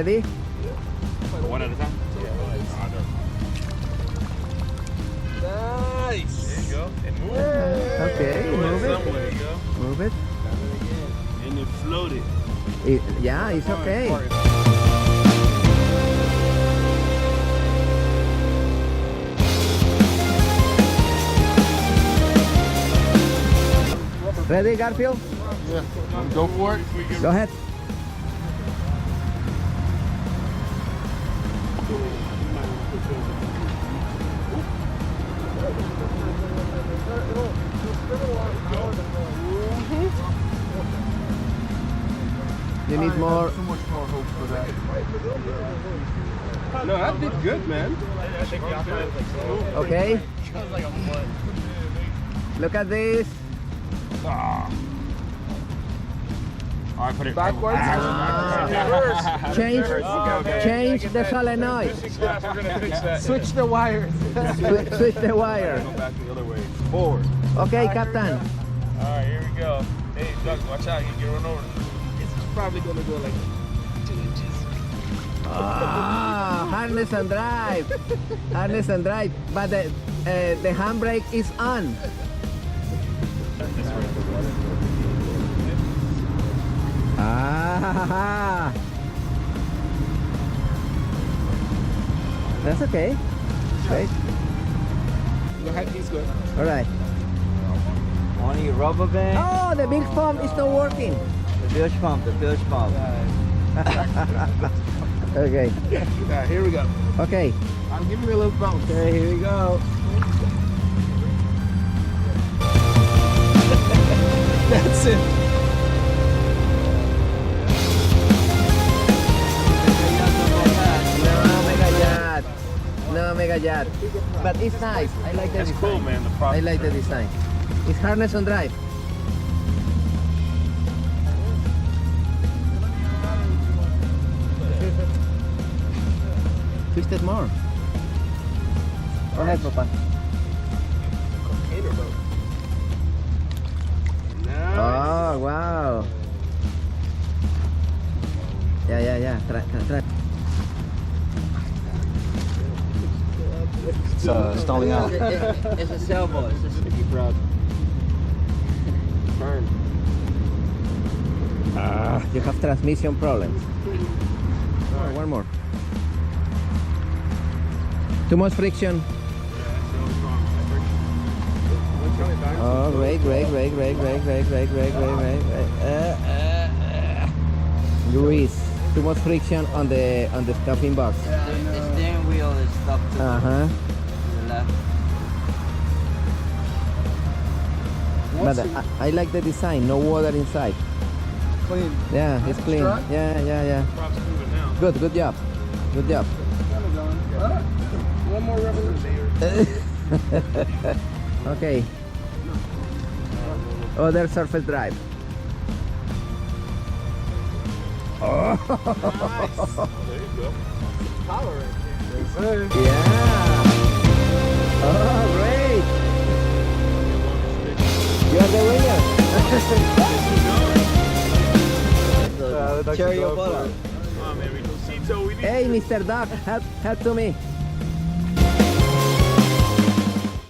Ready? One at a time? Nice! There you go. And move it. Okay, move it. There you go. Move it. And it floated. Yeah, it's okay. Ready, Garfield? Yeah. Go for it. Go ahead. You need more. So much more hope for that. No, that did good, man. Okay. Look at this. All right, put it Backwards? Change the solenoid. Switch the wires. Switch the wire. Go back the other way. Forward. Okay, Captain. All right, here we go. Hey, Doug, watch out. You get run over. It's probably going to go like 2 inches. Harness and drive. Harness and drive. But the handbrake is on. Ah, that's okay. Great. Go ahead, he's good. All right. On your rubber band. Oh, the big pump is not working. The bilge pump, the bilge pump. Okay. Yeah, here we go. Okay. I'm giving you a little bounce. Okay, here we go. That's it. No mega yacht. But it's nice. I like the That's design. cool, man. The I process. like the design. It's harness and drive. Twist it more. Go ahead, Papa. Oh, wow. Yeah. Try. It's stalling out. It's a sailboat. It's a Be proud. Burn. You have transmission problems. Oh, one more. Too much friction. Oh, great. Grease. Too much friction on the stopping box. The steering wheel is stuck to Uh-huh. the left. But I like the design. No water inside. Clean. Yeah, it's clean. Extra? Yeah. Props to it now. Good job. Good job. One more revolution. Okay. Other surface drive. Oh. There you go. Power right there. Yeah. Oh, great. You're the winner. Cherry Bola. Come on, man. We need Hey, Mr. Duck, help to me.